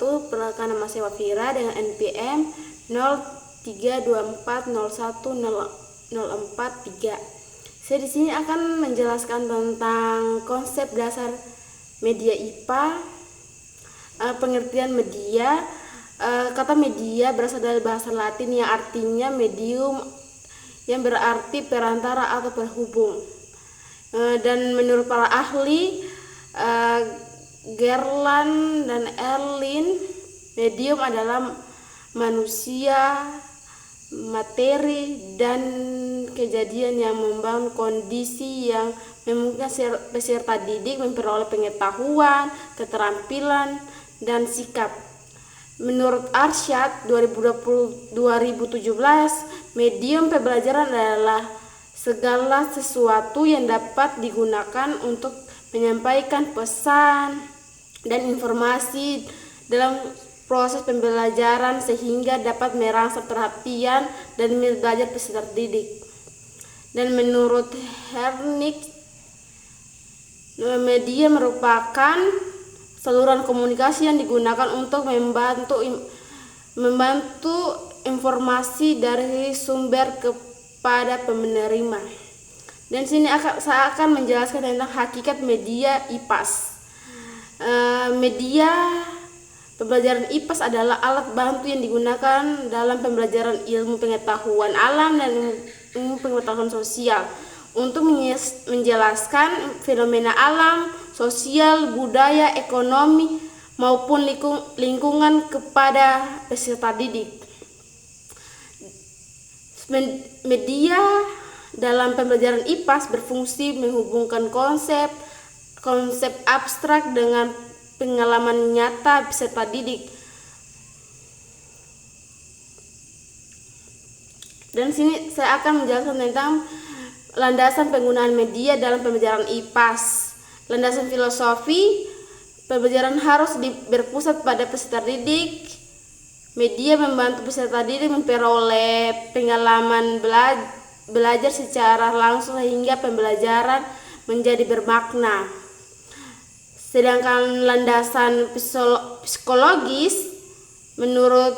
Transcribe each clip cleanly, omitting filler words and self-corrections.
Perakanan Mahasiswa Vira dengan NPM 0324010043. Saya di sini akan menjelaskan tentang konsep dasar media IPA. Pengertian media. Kata media berasal dari bahasa Latin yang artinya medium, yang berarti perantara atau penghubung. Dan menurut para ahli, Gerland dan Erlin, medium adalah manusia, materi, dan kejadian yang membangun kondisi yang memungkinkan peserta didik memperoleh pengetahuan, keterampilan, dan sikap. Menurut Arsyad 2017, medium pembelajaran adalah segala sesuatu yang dapat digunakan untuk menyampaikan pesan dan informasi dalam proses pembelajaran sehingga dapat merangsang perhatian dan belajar peserta didik. Dan menurut Hernick, media merupakan saluran komunikasi yang digunakan untuk membantu informasi dari sumber kepada penerima. Dan sini saya akan menjelaskan tentang hakikat media IPAS. Media pembelajaran IPAS adalah alat bantu yang digunakan dalam pembelajaran ilmu pengetahuan alam dan ilmu pengetahuan sosial untuk menjelaskan fenomena alam, sosial, budaya, ekonomi, maupun lingkungan kepada peserta didik. Media dalam pembelajaran IPAS berfungsi menghubungkan konsep abstrak dengan pengalaman nyata peserta didik. Dan sini saya akan menjelaskan tentang landasan penggunaan media dalam pembelajaran IPAS. Landasan filosofi pembelajaran harus berpusat pada peserta didik. Media membantu peserta didik memperoleh pengalaman belajar secara langsung sehingga pembelajaran menjadi bermakna. Sedangkan landasan psikologis menurut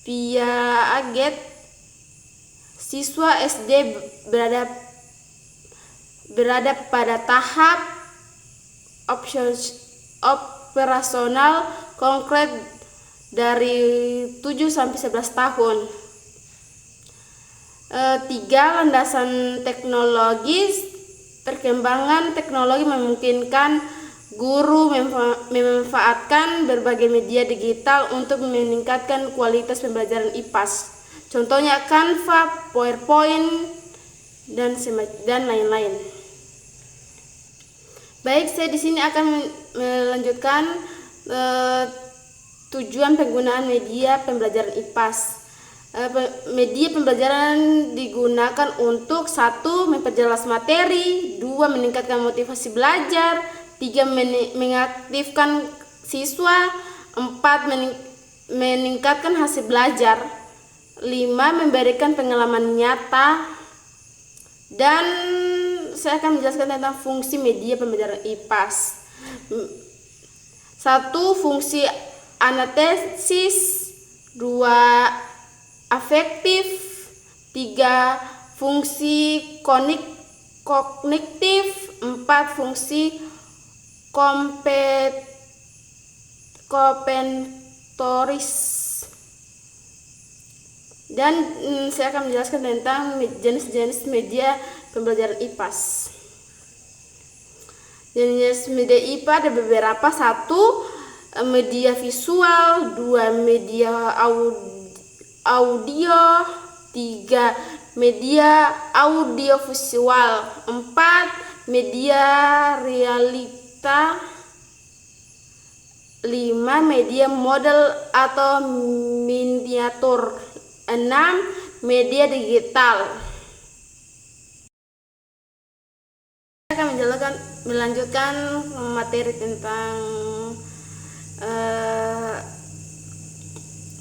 Piaget, siswa SD berada pada tahap operasional konkret dari 7 sampai 11 tahun. 3. Landasan teknologis. Perkembangan teknologi memungkinkan guru memanfaatkan berbagai media digital untuk meningkatkan kualitas pembelajaran IPAS. Contohnya Canva, PowerPoint, dan lain-lain. Baik, saya di sini akan melanjutkan tujuan penggunaan media pembelajaran IPAS. Media pembelajaran digunakan untuk 1. Memperjelas materi, 2. Meningkatkan motivasi belajar, 3. Mengaktifkan siswa, 4. Meningkatkan hasil belajar, 5. Memberikan pengalaman nyata, dan saya akan menjelaskan tentang fungsi media pembelajaran IPAS. 1. Fungsi analisis, 2. Afektif, 3. Fungsi kognitif, 4. Fungsi kompentoris. Dan saya akan menjelaskan tentang jenis-jenis media pembelajaran IPAS. Jenis media IPA ada beberapa. 1. Media visual, 2. Media audio, 3. Media audiovisual, 4. Media realita, 5. Media model atau miniatur, 6. Media digital. Saya akan melanjutkan materi tentang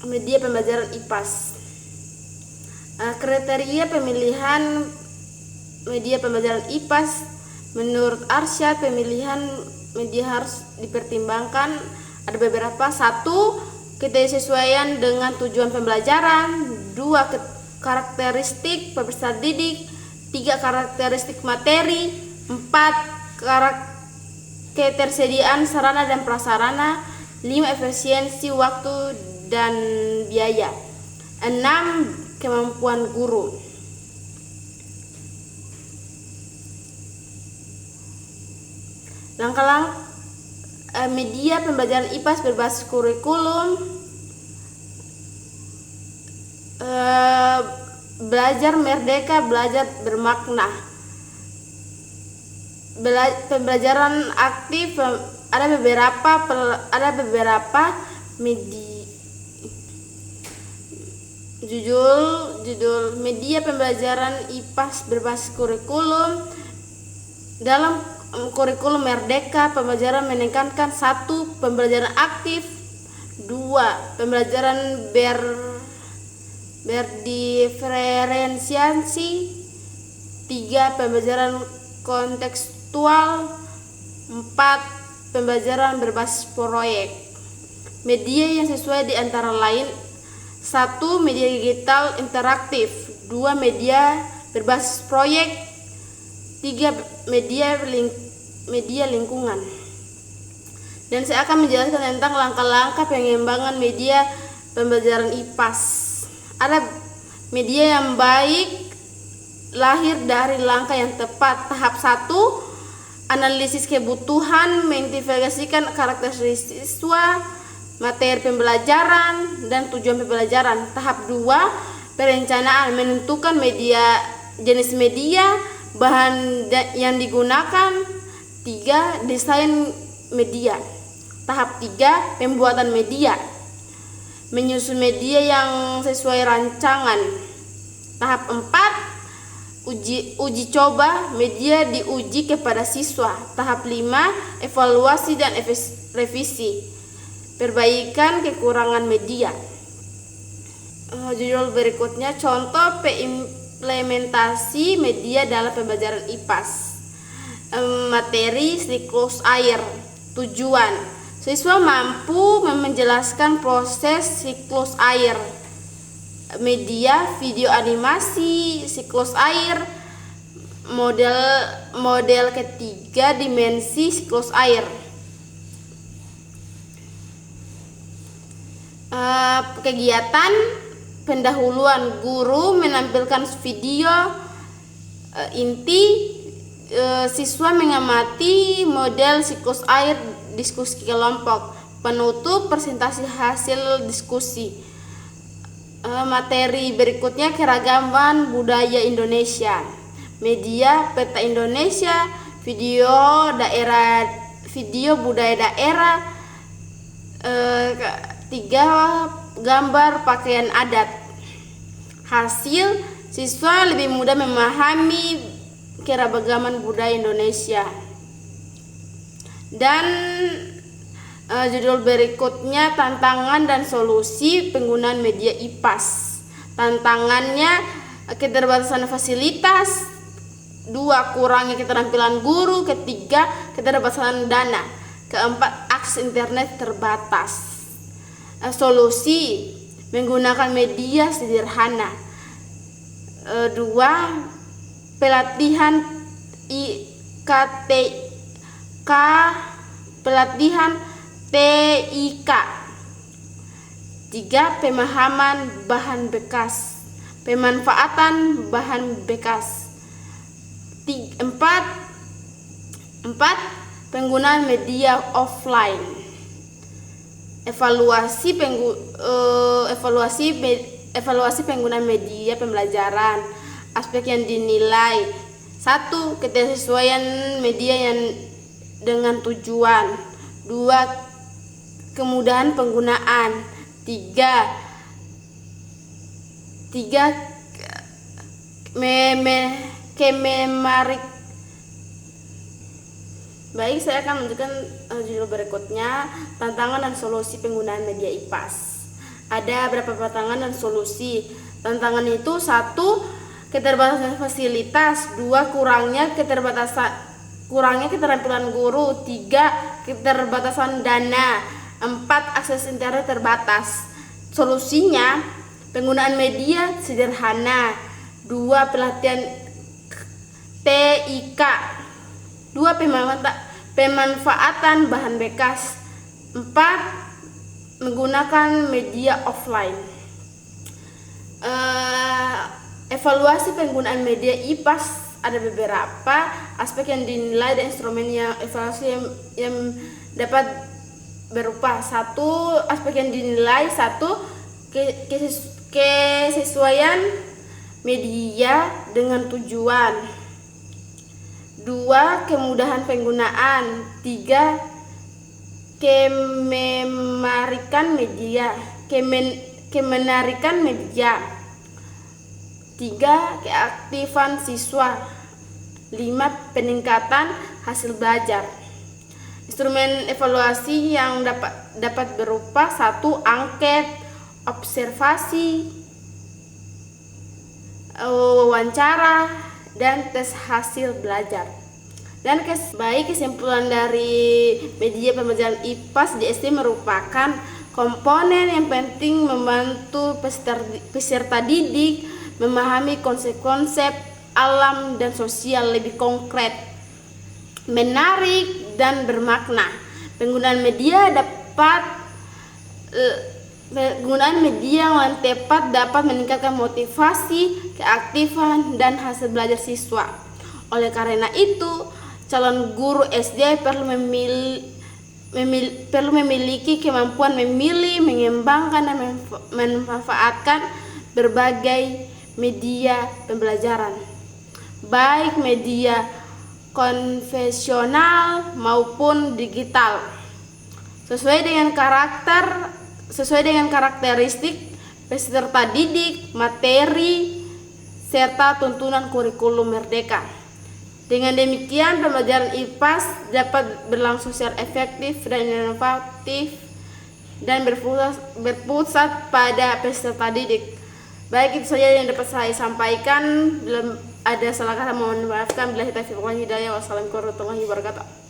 media pembelajaran IPAS. Kriteria pemilihan media pembelajaran IPAS menurut Arsyad, pemilihan media harus dipertimbangkan ada beberapa. 1. Kesesuaian dengan tujuan pembelajaran. 2. Karakteristik peserta didik. 3. Karakteristik materi. 4. Ketersediaan sarana dan prasarana. 5. Efisiensi waktu dan biaya. 6. Kemampuan guru. Langkah-langkah media pembelajaran IPAS berbasis kurikulum. Belajar merdeka, belajar bermakna. Pembelajaran aktif ada beberapa media. Judul media pembelajaran IPAS berbasis kurikulum. Dalam kurikulum merdeka, pembelajaran menekankan 1. Pembelajaran aktif. 2. Pembelajaran berdiferensiasi. 3. Pembelajaran kontekstual. 4. Pembelajaran berbasis proyek. Media yang sesuai di antara lain: 1. Media digital interaktif. 2. Media berbasis proyek. 3. Media lingkungan. Dan saya akan menjelaskan tentang langkah-langkah pengembangan media pembelajaran IPAS. Ada media yang baik lahir dari langkah yang tepat. Tahap 1, analisis kebutuhan, mengidentifikasikan karakteristik siswa, materi pembelajaran, dan tujuan pembelajaran. Tahap 2, perencanaan, menentukan jenis media, bahan yang digunakan. 3. Desain media. Tahap 3, pembuatan media, menyusun media yang sesuai rancangan. Tahap 4, uji coba, media diuji kepada siswa. Tahap 5, evaluasi dan revisi, perbaikan kekurangan media. Judul berikutnya, contoh implementasi media dalam pembelajaran IPAS. Materi siklus air. Tujuan: siswa mampu menjelaskan proses siklus air. Media: video animasi siklus air, model ketiga dimensi siklus air. Kegiatan pendahuluan: guru menampilkan video inti, siswa mengamati model siklus air, diskusi kelompok. Penutup: presentasi hasil diskusi. Materi berikutnya, keragaman budaya Indonesia. Media: peta Indonesia, video budaya daerah. 3. Gambar pakaian adat. Hasil: siswa lebih mudah memahami keragaman budaya Indonesia. Dan judul berikutnya, tantangan dan solusi penggunaan media IPAS. Tantangannya: keterbatasan fasilitas. 2. Kurangnya keterampilan guru. 3. Keterbatasan dana. 4. Akses internet terbatas. Solusi: menggunakan media sederhana. 2. Pelatihan TIK. 3. Pemahaman bahan bekas, pemanfaatan bahan bekas. 4. Penggunaan media offline. Evaluasi penggunaan media pembelajaran. Aspek yang dinilai: 1. Kesesuaian media yang dengan tujuan. 2. Kemudahan penggunaan. 3. Kememarik. Baik, saya akan menunjukkan judul berikutnya, tantangan dan solusi penggunaan media IPAS. Ada berapa tantangan dan solusi? Tantangan itu: 1. Keterbatasan fasilitas. 2. Kurangnya keterbatasan kurangnya keterampilan guru. 3. Keterbatasan dana. 4. Akses internet terbatas. Solusinya, penggunaan media sederhana. 2. Pelatihan TIK. 2. Pemanfaatan bahan bekas. 4. Menggunakan media offline. Evaluasi penggunaan media IPAS, ada beberapa aspek yang dinilai dan instrumen yang evaluasi yang dapat berupa 1. Aspek yang dinilai 1. Kesesuaian media dengan tujuan. 2. Kemudahan penggunaan. 3. Kemenarikan media. 3. Keaktifan siswa. 5. Peningkatan hasil belajar. Instrumen evaluasi yang dapat berupa 1. Angket, observasi, wawancara, dan tes hasil belajar. Dan kesimpulan dari media pembelajaran IPAS di SD merupakan komponen yang penting membantu peserta didik memahami konsep-konsep alam dan sosial lebih konkret, menarik, dan bermakna. Penggunaan media yang tepat dapat meningkatkan motivasi, keaktifan, dan hasil belajar siswa. Oleh karena itu, calon guru SD perlu memiliki kemampuan memilih, mengembangkan, dan memanfaatkan berbagai media pembelajaran, baik media konvensional maupun digital, sesuai dengan karakteristik peserta didik, materi, serta tuntunan kurikulum merdeka. Dengan demikian, pembelajaran IPAS dapat berlangsung secara efektif dan inovatif dan berpusat pada peserta didik. Baik, itu saja yang dapat saya sampaikan. Belum ada salah kata mohon maafkan. Billahi taufiq wal hidayah. Wassalamualaikum warahmatullahi wabarakatuh.